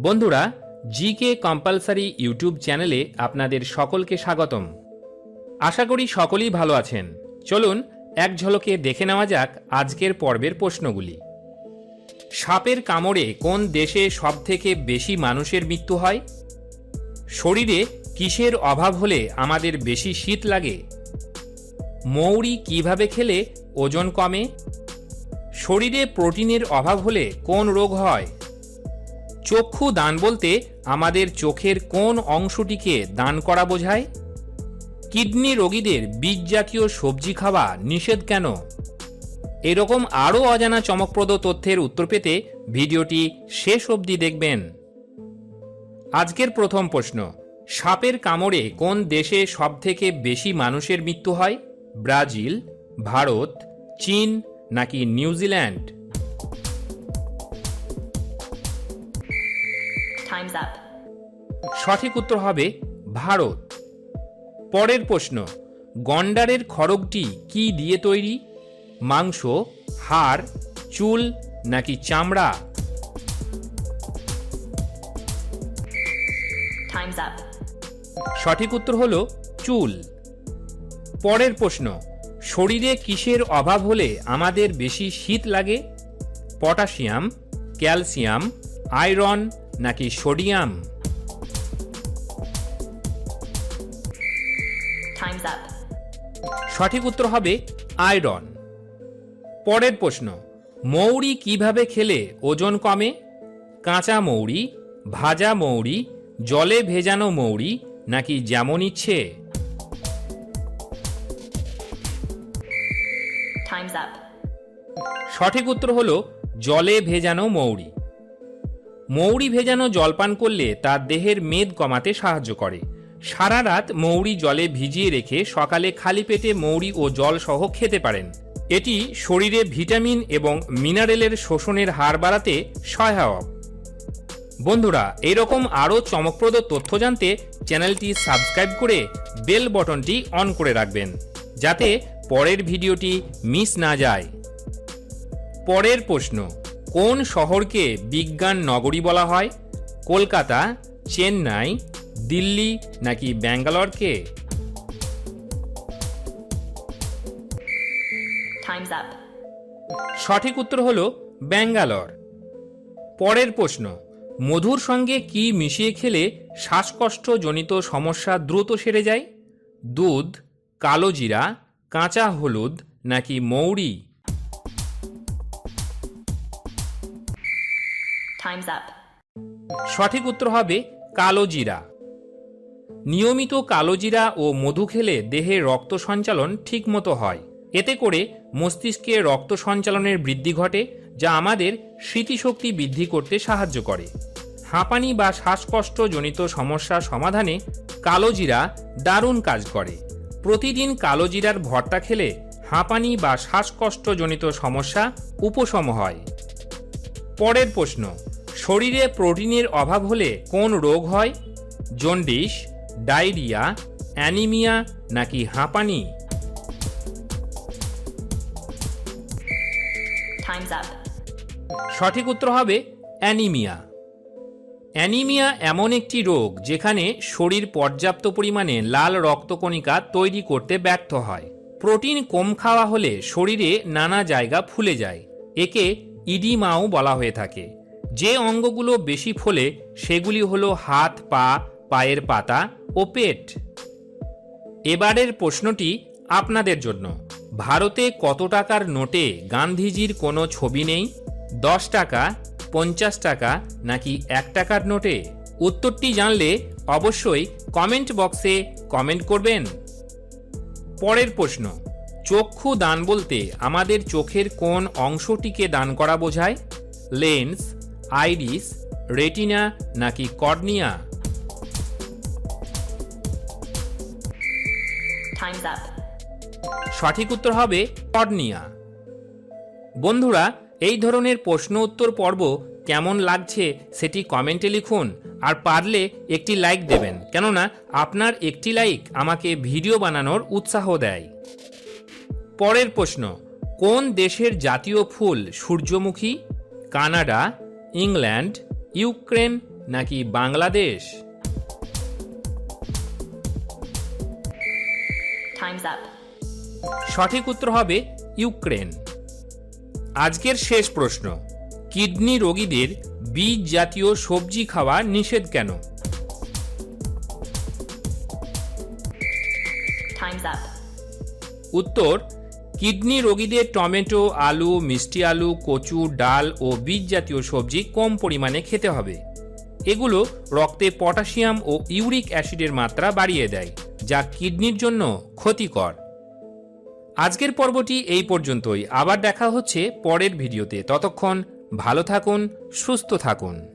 বন্ধুরা, GK compulsory YouTube চ্যানেলে আপনাদের সকলকে স্বাগতম। আশা করি সকলেই ভালো আছেন। চলুন এক ঝলকে দেখে নেওয়া যাক আজকের পর্বের প্রশ্নগুলি। সাপের কামড়ে কোন দেশে সবথেকে বেশি মানুষের মৃত্যু হয়? শরীরে কিসের অভাব হলে আমাদের বেশি শীত লাগে? মৌরি কিভাবে খেলে ওজন কমে? শরীরে প্রোটিনের অভাব হলে কোন রোগ হয়? চক্ষু দান বলতে আমাদের চোখের কোন অংশটিকে দান করা বোঝায়? কিডনি রোগীদের বীজ জাতীয় সবজি খাওয়া নিষেধ কেন? এরকম আরও অজানা চমকপ্রদ তথ্যের উত্তর পেতে ভিডিওটি শেষ অবধি দেখবেন। আজকের প্রথম প্রশ্ন, সাপের কামড়ে কোন দেশে সবথেকে বেশি মানুষের মৃত্যু হয়? ব্রাজিল, ভারত, চীন নাকি নিউজিল্যান্ড? Time's up. সঠিক উত্তর হবে ভারত। পরের প্রশ্ন, গন্ডারের খড়গটি কি দিয়ে তৈরি? মাংস, হাড়, চুল নাকি চামড়া? Time's up. সঠিক উত্তর হলো চুল। পরের প্রশ্ন, শরীরে কিসের অভাব হলে আমাদের বেশি শীত লাগে? পটাশিয়াম, ক্যালসিয়াম, আয়রন নাকি সোডিয়াম? Time's up. সঠিক উত্তর হবে আয়রন। পরের প্রশ্ন, মৌরি কিভাবে খেলে ওজন কমে? কাঁচা মৌরি, ভাজা মৌরি, জলে ভেজানো মৌরি নাকি যেমন ইচ্ছে? Time's up. সঠিক উত্তর হলো জলে ভেজানো মৌরি। মৌরি ভেজানো জলপান করলে তার দেহের মেদ কমাতে সাহায্য করে। সারা রাত মৌরি জলে ভিজিয়ে রেখে সকালে খালি পেটে মৌরি ও জল সহ খেতে পারেন। এটি শরীরে ভিটামিন এবং মিনারেলের শোষণের হার বাড়াতে সহায়ক। বন্ধুরা, এরকম আরও চমকপ্রদ তথ্য জানতে চ্যানেলটি সাবস্ক্রাইব করে বেল বটনটি অন করে রাখবেন, যাতে পরের ভিডিওটি মিস না যায়। পরের প্রশ্ন, কোন শহরকে বিজ্ঞান নগরী বলা হয়? কলকাতা, চেন্নাই, দিল্লি নাকি ব্যাঙ্গালোরকে? Time's up. সঠিক উত্তর হলো ব্যাঙ্গালোর। পরের প্রশ্ন, মধুর সঙ্গে কি মিশিয়ে খেলে শ্বাসকষ্ট জনিত সমস্যা দ্রুত সেরে যায়? দুধ, কালো জিরা, কাঁচা হলুদ নাকি মৌরি? Time's up. সঠিক উত্তর হবে কালো জিরা। নিয়মিত কালো জিরা ও মধু খেলে দেহে রক্ত সঞ্চালন ঠিকমতো হয়। এতে করে মস্তিষ্কে রক্ত সঞ্চালনের বৃদ্ধি ঘটে, যা আমাদের স্মৃতিশক্তি বৃদ্ধি করতে সাহায্য করে। হাঁপানি বা শ্বাসকষ্ট জনিত সমস্যা সমাধানে কালো জিরা দারুণ কাজ করে। প্রতিদিন কালো জিরার ভর্তা খেলে হাঁপানি বা শ্বাসকষ্ট জনিত সমস্যা উপশম হয়। পরের প্রশ্ন, শরীরে প্রোটিনের অভাব হলে কোন রোগ হয়? জন্ডিস, ডায়রিয়া, অ্যানিমিয়া নাকি হাঁপানি? Time's up. সঠিক উত্তর হবে অ্যানিমিয়া। অ্যানিমিয়া এমন একটি রোগ যেখানে শরীর পর্যাপ্ত পরিমাণে লাল রক্তকণিকা তৈরি করতে ব্যর্থ হয়। প্রোটিন কম খাওয়া হলে শরীরে নানা জায়গা ফুলে যায়। একে ইডিমাও বলা হয়ে থাকে। যে অঙ্গগুলো বেশি ফোলে সেগুলি হলো হাত, পা, পায়ের পাতা ও পেট। এবারের প্রশ্নটি আপনাদের জন্য। ভারতে কত টাকার নোটে গান্ধীজির কোনো ছবি নেই? 10 টাকা, 50 টাকা নাকি 1 টাকার নোটে? উত্তরটি জানলে অবশ্যই কমেন্ট বক্সে কমেন্ট করবেন। পরের প্রশ্ন, চক্ষু দান বলতে আমাদের চোখের কোন অংশটিকে দান করা বোঝায়? লেন্স, আইরিস, রেটিনা নাকি কর্নিয়া? Time's up. সঠিক উত্তর হবে কর্নিয়া। বন্ধুরা, এই ধরনের প্রশ্ন উত্তর পর্ব কেমন লাগছে সেটি কমেন্টে লিখুন, আর পারলে একটি লাইক দেবেন, কেননা আপনার একটি লাইক আমাকে ভিডিও বানানোর উৎসাহ দেয়। পরের প্রশ্ন, কোন দেশের জাতীয় ফুল সূর্যমুখী? কানাডা, ইংল্যান্ড, ইউক্রেন নাকি বাংলাদেশ? Time's up. সঠিক উত্তর হবে ইউক্রেন। আজকের শেষ প্রশ্ন, কিডনি রোগীদের বীজ জাতীয় সবজি খাওয়া নিষেধ কেন? Time's up. উত্তর, কিডনি রোগীদের টমেটো, আলু, মিষ্টি আলু, কচু, ডাল ও বীজ জাতীয় সবজি কম পরিমাণে খেতে হবে। এগুলো রক্তে পটাশিয়াম ও ইউরিক অ্যাসিডের মাত্রা বাড়িয়ে দেয়, যা কিডনির জন্য ক্ষতিকর। আজকের পর্বটি এই পর্যন্তই। আবার দেখা হচ্ছে পরের ভিডিওতে। ততক্ষণ ভালো থাকুন, সুস্থ থাকুন।